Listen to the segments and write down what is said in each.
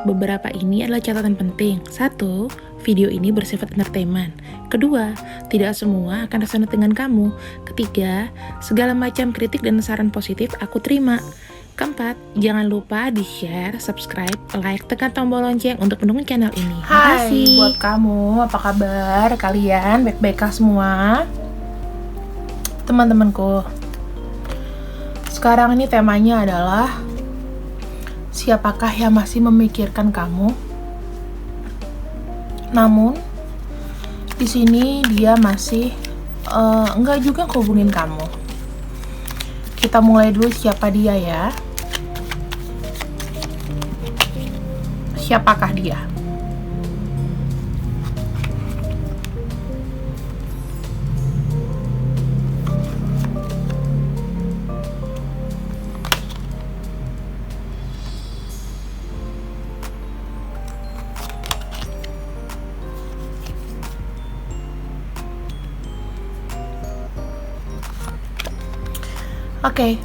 beberapa ini adalah catatan penting. 1. Video ini bersifat entertainment. Kedua, tidak semua akan resonate dengan kamu. Ketiga, segala macam kritik dan saran positif aku terima. Keempat, jangan lupa di-share, subscribe, like, tekan tombol lonceng untuk mendukung channel ini. Hai buat kamu, apa kabar kalian? Baik-baik kah semua? Teman-temanku, sekarang ini temanya adalah siapakah yang masih memikirkan kamu? Namun di sini dia masih enggak juga hubungin kamu. Kita mulai dulu siapa dia ya. Siapakah dia? Oke.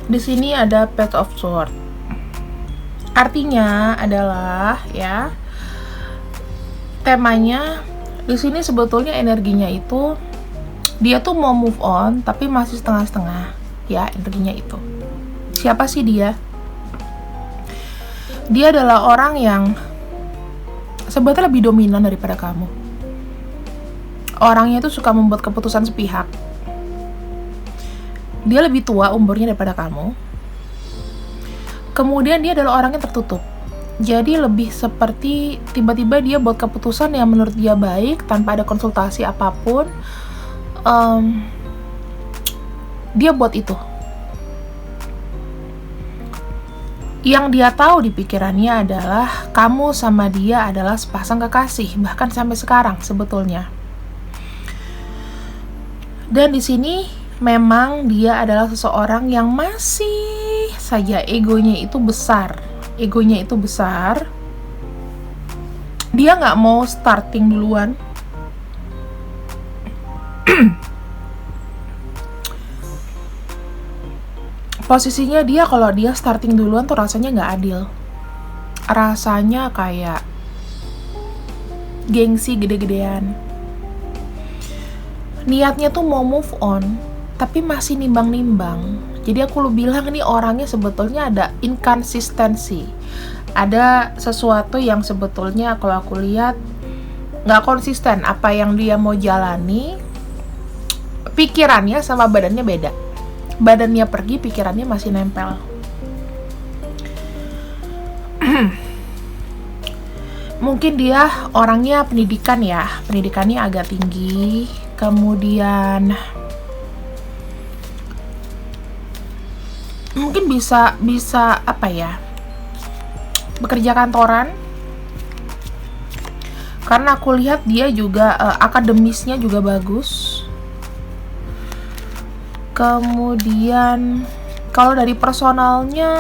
Di sini ada Page of Swords. Artinya adalah ya, temanya di sini sebetulnya energinya itu dia tuh mau move on tapi masih setengah-setengah ya energinya itu. Siapa sih dia? Dia adalah orang yang sebetulnya lebih dominan daripada kamu. Orangnya itu suka membuat keputusan sepihak. Dia lebih tua umurnya daripada kamu. Kemudian dia adalah orang yang tertutup. Jadi lebih seperti tiba-tiba dia buat keputusan yang menurut dia baik tanpa ada konsultasi apapun. Dia buat itu. Yang dia tahu di pikirannya adalah kamu sama dia adalah sepasang kekasih, bahkan sampai sekarang sebetulnya. Dan di sini memang dia adalah seseorang yang masih saja egonya itu besar. Egonya itu besar. Dia nggak mau starting duluan. Posisinya dia kalau dia starting duluan tuh rasanya nggak adil. Rasanya kayak gengsi gede-gedean. Niatnya tuh mau move on, tapi masih nimbang-nimbang. Jadi aku bilang nih orangnya sebetulnya ada inkonsistensi. Ada sesuatu yang sebetulnya kalau aku lihat nggak konsisten. Apa yang dia mau jalani, pikirannya sama badannya beda. Badannya pergi, pikirannya masih nempel. Mungkin dia orangnya pendidikan ya, pendidikannya agak tinggi. Kemudian mungkin bisa apa ya, bekerja kantoran, karena aku lihat dia juga akademisnya juga bagus. Kemudian kalau dari personalnya,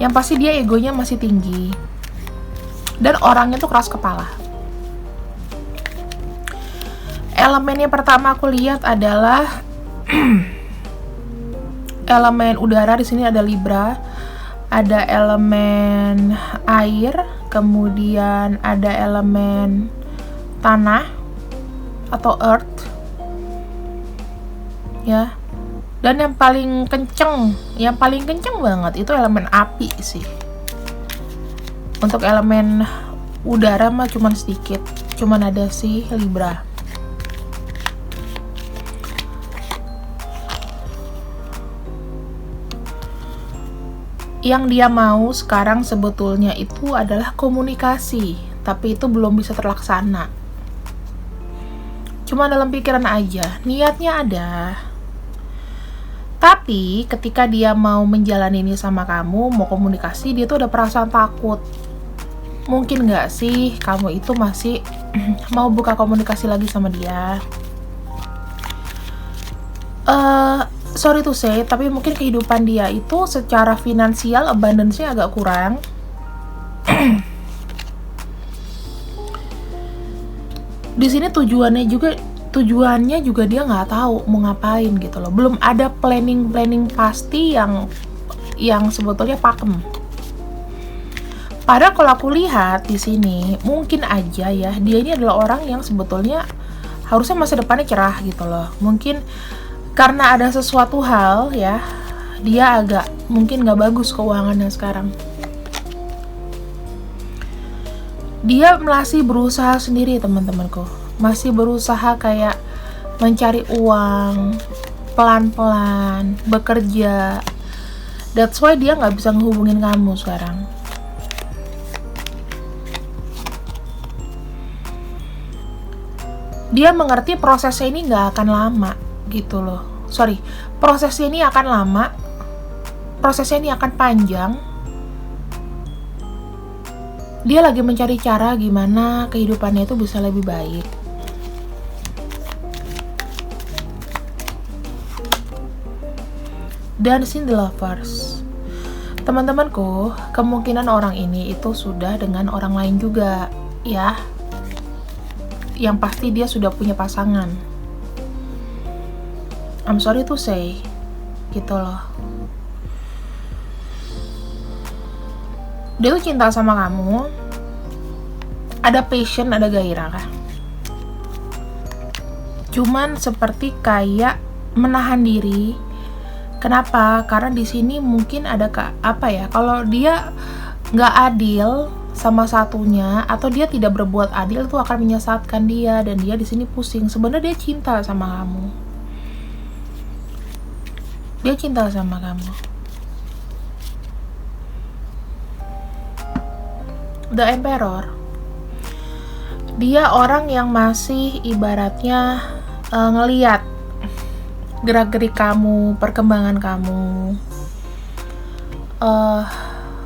yang pasti dia egonya masih tinggi dan orangnya tuh keras kepala. Elemen yang pertama aku lihat adalah elemen udara. Di sini ada Libra, ada elemen air, kemudian ada elemen tanah atau earth, ya. Dan yang paling kenceng banget itu elemen api sih. Untuk elemen udara mah cuman sedikit, cuman ada si Libra. Yang dia mau sekarang sebetulnya itu adalah komunikasi, tapi itu belum bisa terlaksana. Cuma dalam pikiran aja, niatnya ada. Tapi ketika dia mau menjalani ini sama kamu, mau komunikasi, dia tuh ada perasaan takut. Mungkin nggak sih kamu itu masih mau buka komunikasi lagi sama dia? Sorry to say, tapi mungkin kehidupan dia itu secara finansial abundance-nya agak kurang. Di sini tujuannya juga tujuannya juga dia nggak tahu mau ngapain gitu loh. Belum ada planning pasti yang sebetulnya pakem. Padahal kalau aku lihat di sini, mungkin aja ya, dia ini adalah orang yang sebetulnya harusnya masa depannya cerah gitu loh. Mungkin karena ada sesuatu hal ya, dia agak mungkin nggak bagus keuangannya sekarang. Dia masih berusaha sendiri teman-temanku. Masih berusaha kayak mencari uang, pelan-pelan, bekerja. That's why dia nggak bisa ngehubungin kamu sekarang. Dia mengerti prosesnya ini nggak akan lama gitu loh. Prosesnya ini akan lama, prosesnya ini akan panjang. Dia lagi mencari cara gimana kehidupannya itu bisa lebih baik. Dan sin the lovers. Teman-temanku, kemungkinan orang ini itu sudah dengan orang lain juga, ya. Yang pasti dia sudah punya pasangan. I'm sorry to say, gitu loh. Dia tuh cinta sama kamu, ada passion, ada gairah kan. Cuman seperti kayak menahan diri. Kenapa? Karena di sini mungkin ada kalau dia nggak adil sama satunya atau dia tidak berbuat adil, itu akan menyesatkan dia dan dia di sini pusing. Sebenarnya dia cinta sama kamu. Dia cinta sama kamu. The Emperor. Dia orang yang masih ibaratnya ngeliat gerak-gerik kamu, perkembangan kamu.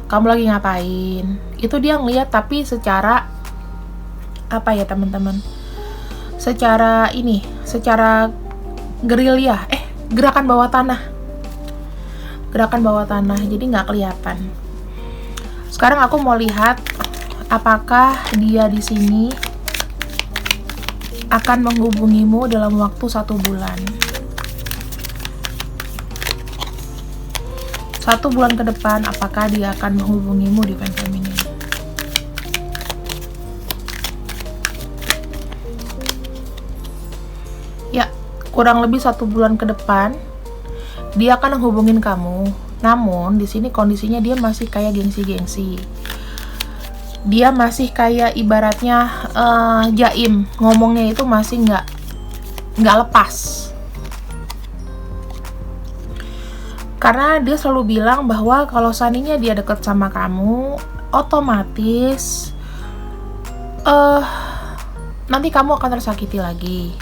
Kamu lagi ngapain? Itu dia ngeliat, tapi secara teman-teman? Secara gerilya, gerakan bawah tanah. Jadi nggak kelihatan. Sekarang aku mau lihat apakah dia di sini akan menghubungimu dalam waktu 1 bulan. 1 bulan ke depan, apakah dia akan menghubungimu di Divine Feminine? Ya, kurang lebih 1 bulan ke depan, dia akan menghubungin kamu. Namun, di sini kondisinya dia masih kayak gengsi-gengsi. Dia masih kayak ibaratnya jaim, ngomongnya itu masih nggak lepas. Karena dia selalu bilang bahwa kalau seandainya dia deket sama kamu, otomatis nanti kamu akan tersakiti lagi.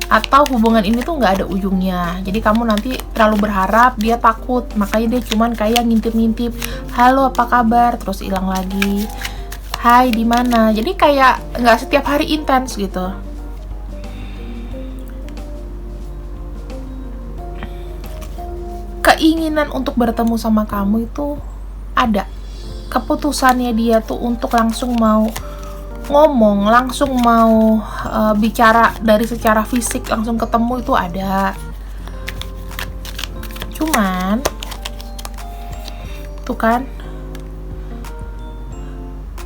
Atau hubungan ini tuh nggak ada ujungnya. Jadi kamu nanti terlalu berharap, dia takut. Makanya dia cuman kayak ngintip-ngintip, halo apa kabar, terus hilang lagi. Hai di mana? Jadi kayak nggak setiap hari intens gitu. Keinginan untuk bertemu sama kamu itu ada. Keputusannya dia tuh untuk langsung mau ngomong, langsung mau bicara dari secara fisik, langsung ketemu itu ada. Cuman tuh kan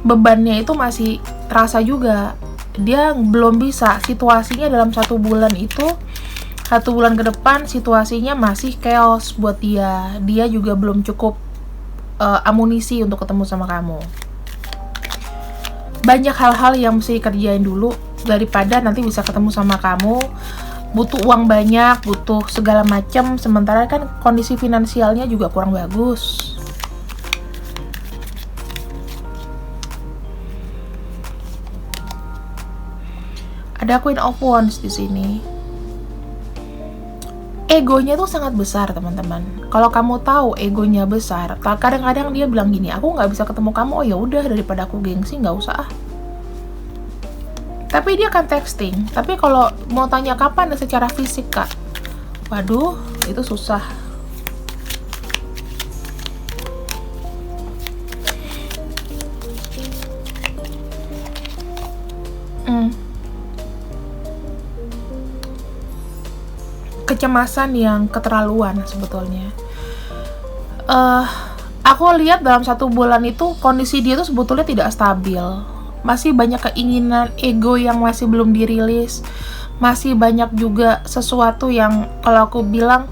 bebannya itu masih terasa juga. Dia belum bisa, situasinya dalam 1 bulan itu, 1 bulan ke depan situasinya masih chaos buat dia. Dia juga belum cukup amunisi untuk ketemu sama kamu. Banyak hal-hal yang mesti kerjain dulu daripada nanti bisa ketemu sama kamu, butuh uang banyak, butuh segala macam, sementara kan kondisi finansialnya juga kurang bagus. Ada Queen of Wands di sini. Egonya tuh sangat besar, teman-teman. Kalau kamu tahu egonya besar, kadang-kadang dia bilang gini, aku nggak bisa ketemu kamu, oh ya udah, daripada aku gengsi nggak usah. Tapi dia akan texting. Tapi kalau mau tanya kapan secara fisik, Kak, waduh, itu susah. kecemasan yang keterlaluan sebetulnya. Aku lihat dalam 1 bulan itu kondisi dia tuh sebetulnya tidak stabil. Masih banyak keinginan ego yang masih belum dirilis. Masih banyak juga sesuatu yang kalau aku bilang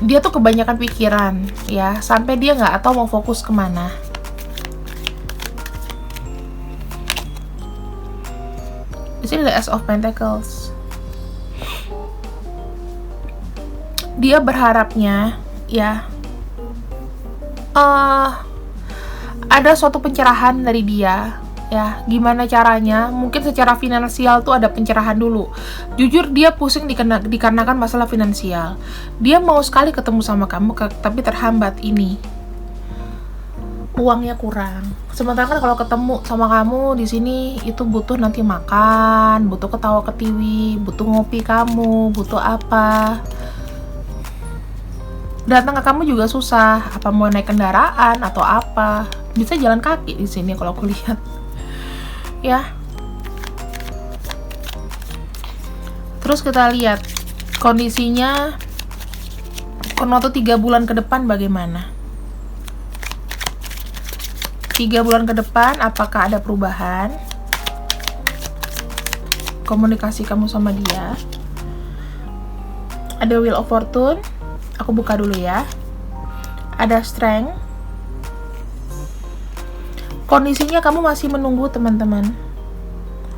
dia tuh kebanyakan pikiran ya, sampai dia nggak tahu mau fokus kemana. Di sini ada Ace of Pentacles. Dia berharapnya ya ada suatu pencerahan dari dia ya. Gimana caranya? Mungkin secara finansial tuh ada pencerahan dulu. Jujur dia pusing dikarenakan masalah finansial. Dia mau sekali ketemu sama kamu tapi terhambat ini. Uangnya kurang. Sementara kan kalau ketemu sama kamu di sini itu butuh nanti makan, butuh ketawa ketiwi, butuh ngopi kamu, butuh apa. Datang ke kamu juga susah. Apa mau naik kendaraan atau apa? Bisa jalan kaki di sini kalau aku lihat. Ya. Terus kita lihat kondisinya waktu 3 bulan ke depan bagaimana? 3 bulan ke depan apakah ada perubahan? Komunikasi kamu sama dia. Ada Wheel of Fortune. Aku buka dulu ya. Ada Strength. Kondisinya kamu masih menunggu, teman-teman.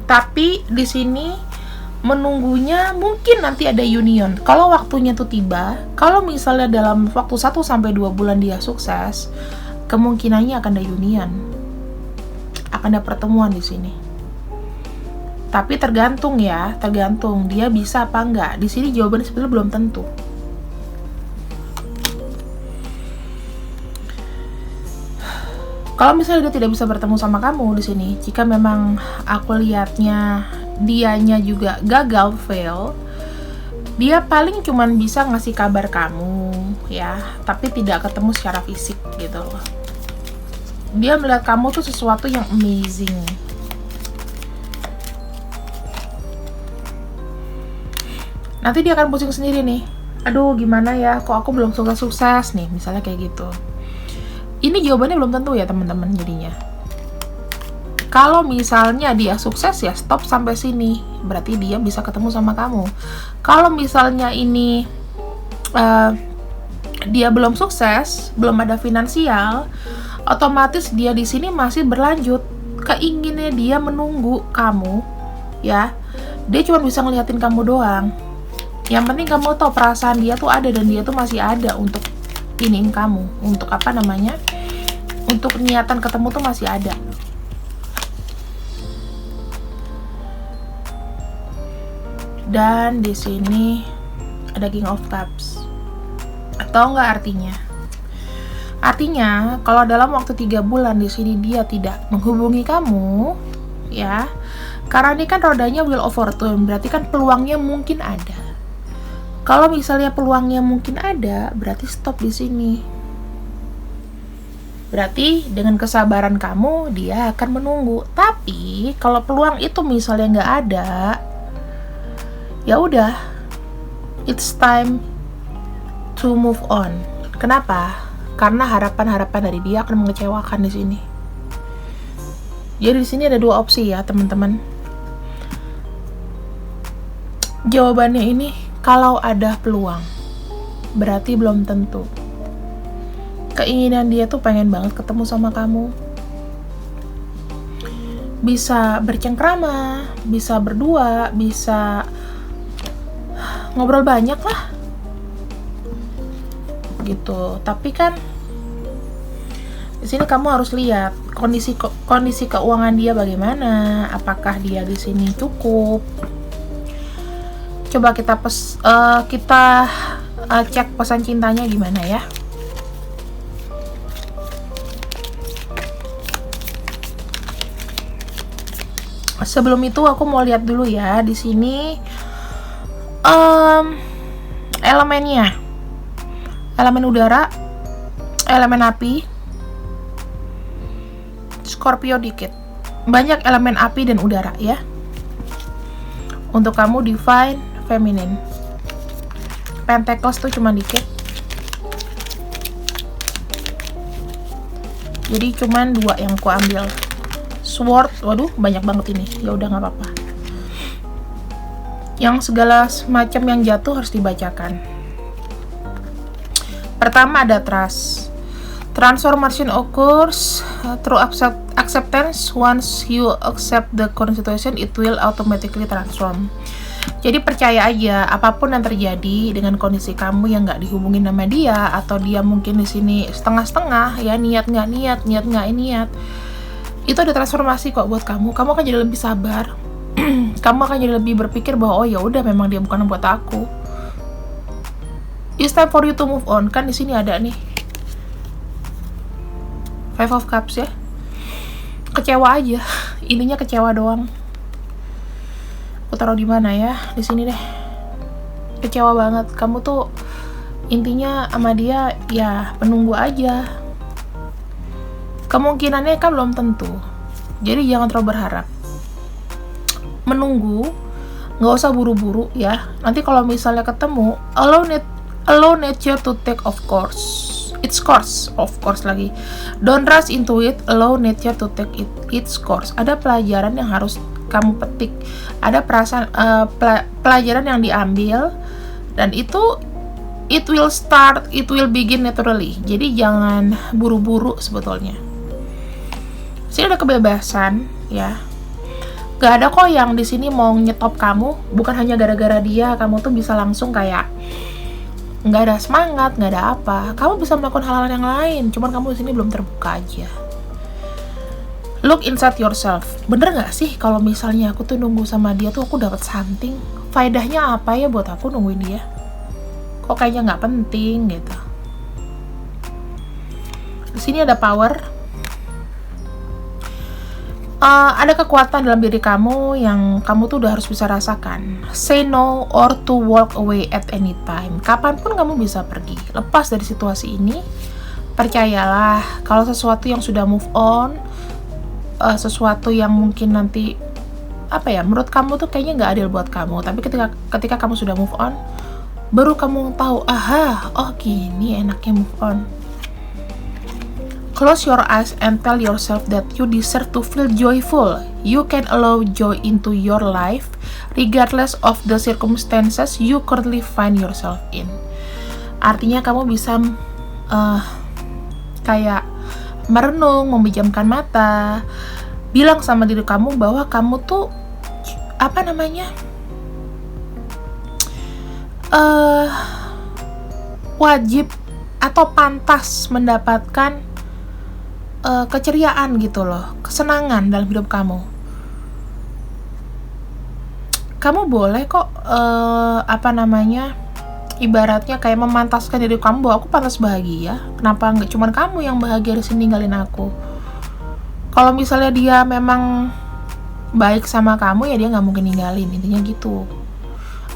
Tapi di sini menunggunya mungkin nanti ada union. Kalau waktunya tuh tiba, kalau misalnya dalam waktu 1 sampai 2 bulan dia sukses, kemungkinannya akan ada union. Akan ada pertemuan di sini. Tapi tergantung ya, tergantung dia bisa apa enggak. Di sini jawabannya sebenarnya belum tentu. Kalau misalnya dia tidak bisa bertemu sama kamu di sini, jika memang aku lihatnya dianya juga gagal, fail, dia paling cuman bisa ngasih kabar kamu ya, tapi tidak ketemu secara fisik gitu loh. Dia melihat kamu tuh sesuatu yang amazing. Nanti dia akan pusing sendiri nih. Aduh, gimana ya? Kok aku belum sukses-sukses nih? Misalnya kayak gitu. Ini jawabannya belum tentu ya, teman-teman, jadinya. Kalau misalnya dia sukses ya stop sampai sini. Berarti dia bisa ketemu sama kamu. Kalau misalnya ini dia belum sukses, belum ada finansial, otomatis dia di sini masih berlanjut. Keinginannya dia menunggu kamu, ya. Dia cuma bisa ngeliatin kamu doang. Yang penting kamu tahu perasaan dia tuh ada dan dia tuh masih ada untuk iniin kamu, untuk apa namanya? Untuk niatan ketemu tuh masih ada. Dan di sini ada King of Cups. Atau enggak artinya? Artinya, kalau dalam waktu 3 bulan di sini dia tidak menghubungi kamu, ya. Karena ini kan rodanya Wheel of Fortune, berarti kan peluangnya mungkin ada. Kalau misalnya peluangnya mungkin ada, berarti stop di sini. Berarti dengan kesabaran kamu, dia akan menunggu. Tapi kalau peluang itu misalnya nggak ada, ya udah, it's time to move on. Kenapa? Karena harapan-harapan dari dia akan mengecewakan di sini. Jadi di sini ada 2 opsi ya, teman-teman. Jawabannya ini kalau ada peluang, berarti belum tentu. Keinginan dia tuh pengen banget ketemu sama kamu. Bisa bercengkrama, bisa berdua, bisa ngobrol banyak lah. Gitu. Tapi kan di sini kamu harus lihat kondisi keuangan dia bagaimana, apakah dia di sini cukup. Coba kita cek pesan cintanya gimana ya. Sebelum itu aku mau lihat dulu ya di sini elemennya. Elemen udara, elemen api, Scorpio dikit. Banyak elemen api dan udara ya. Untuk kamu divine feminine. Pentacles tuh cuma dikit. Jadi cuman 2 yang aku ambil. Sword, waduh banyak banget ini. Ya udah nggak apa-apa. Yang segala macam yang jatuh harus dibacakan. Pertama ada trust. Transformation occurs through acceptance. Once you accept the constitution, it will automatically transform. Jadi percaya aja, apapun yang terjadi dengan kondisi kamu yang nggak dihubungin sama dia, atau dia mungkin di sini setengah-setengah, ya niat nggak niat, itu ada transformasi kok buat kamu. Kamu akan jadi lebih sabar. Kamu akan jadi lebih berpikir bahwa oh ya udah memang dia bukan buat aku. It's time for you to move on. Kan di sini ada nih Five of Cups ya. Kecewa aja. Intinya kecewa doang. Aku taruh di mana ya? Di sini deh. Kecewa banget. Kamu tuh intinya sama dia ya penunggu aja. Kemungkinannya kan belum tentu. Jadi jangan terlalu berharap. Menunggu, nggak usah buru-buru ya. Nanti kalau misalnya ketemu, allow nature to take its course, of course lagi. Don't rush into it, allow nature to take its course. Ada pelajaran yang harus kamu petik, ada pelajaran yang diambil, dan itu it will begin naturally. Jadi jangan buru-buru sebetulnya. Sini ada kebebasan ya. Gak ada kok yang di sini mau nyetop kamu. Bukan hanya gara-gara dia kamu tuh bisa langsung kayak nggak ada semangat, nggak ada apa. Kamu bisa melakukan hal-hal yang lain, cuman kamu di sini belum terbuka aja. Look inside yourself. Bener nggak sih kalau misalnya aku tuh nunggu sama dia tuh aku dapat something? Faedahnya apa ya buat aku nungguin dia? Kok kayaknya nggak penting gitu. Di sini ada power. Ada kekuatan dalam diri kamu yang kamu tuh udah harus bisa rasakan. Say no or to walk away at any time. Kapanpun kamu bisa pergi. Lepas dari situasi ini. Percayalah, kalau sesuatu yang sudah move on, sesuatu yang mungkin nanti menurut kamu tuh kayaknya nggak adil buat kamu. Tapi ketika kamu sudah move on, baru kamu tahu, oh gini enaknya move on. Close your eyes and tell yourself that you deserve to feel joyful. You can allow joy into your life regardless of the circumstances you currently find yourself in. Artinya kamu bisa kayak merenung, memejamkan mata, bilang sama diri kamu bahwa kamu tuh wajib atau pantas mendapatkan keceriaan gitu loh, kesenangan dalam hidup kamu. Kamu boleh kok ibaratnya kayak memantaskan diri kamu bahwa aku pantas bahagia. Kenapa nggak cuman kamu yang bahagia di sini ninggalin aku? Kalau misalnya dia memang baik sama kamu ya dia nggak mungkin ninggalin, intinya gitu.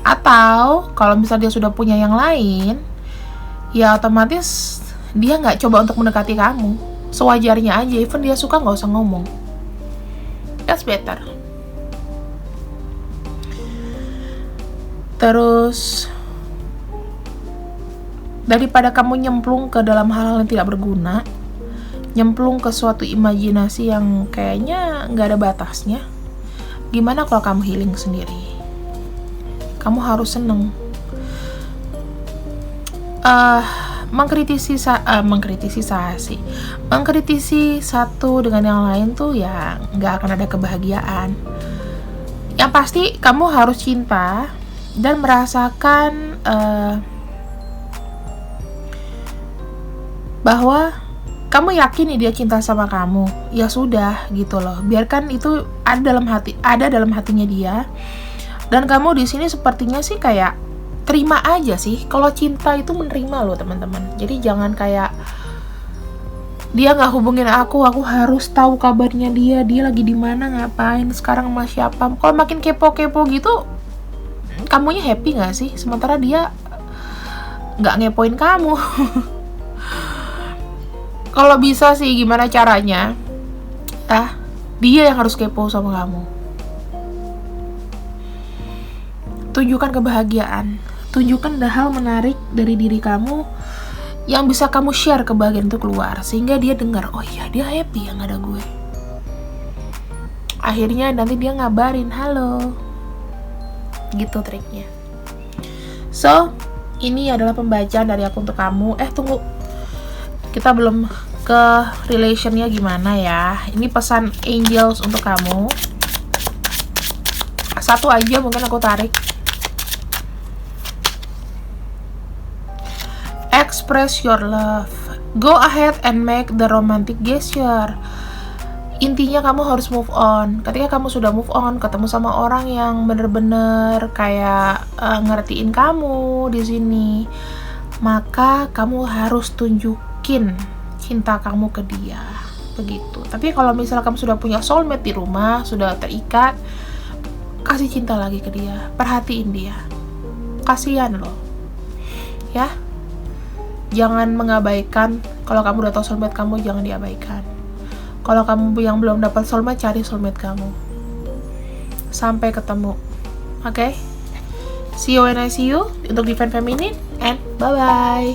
Atau kalau misalnya dia sudah punya yang lain, ya otomatis dia nggak coba untuk mendekati kamu. Sewajarnya aja, even dia suka nggak usah ngomong. That's better. Terus daripada kamu nyemplung ke dalam hal-hal yang tidak berguna, nyemplung ke suatu imajinasi yang kayaknya nggak ada batasnya, gimana kalau kamu healing sendiri? Kamu harus seneng. Mengkritisi satu dengan yang lain tuh ya nggak akan ada kebahagiaan. Yang pasti kamu harus cinta dan merasakan bahwa kamu yakin nih dia cinta sama kamu. Ya sudah gitu loh, biarkan itu ada dalam hatinya dia. Dan kamu di sini sepertinya sih kayak terima aja sih. Kalau cinta itu menerima loh teman-teman. Jadi jangan kayak dia nggak hubungin aku harus tahu kabarnya dia lagi di mana, ngapain, sekarang sama siapa. Kalau makin kepo-kepo gitu, kamunya happy nggak sih? Sementara dia nggak ngepoin kamu. Kalau bisa sih gimana caranya? Dia yang harus kepo sama kamu. Tunjukkan kebahagiaan. tunjukkan ada hal menarik dari diri kamu yang bisa kamu share ke bagian itu keluar, sehingga dia dengar, oh iya dia happy yang ada gue. Akhirnya nanti dia ngabarin, halo. Gitu triknya. So, ini adalah pembacaan dari aku untuk kamu. Tunggu, kita belum ke relationnya gimana ya. Ini pesan angels untuk kamu. Satu aja mungkin aku tarik. Express your love. Go ahead and make the romantic gesture. Intinya kamu harus move on. Ketika kamu sudah move on, ketemu sama orang yang bener-bener kayak ngertiin kamu di sini, maka kamu harus tunjukin cinta kamu ke dia. Begitu. Tapi kalau misalnya kamu sudah punya soulmate di rumah, sudah terikat, kasih cinta lagi ke dia. Perhatiin dia. Kasihan loh. Ya. Jangan mengabaikan. Kalau kamu udah tahu soulmate kamu, jangan diabaikan. Kalau kamu yang belum dapat soulmate, cari soulmate kamu. Sampai ketemu. Oke? See you when I see you untuk Divine Feminine, and bye-bye.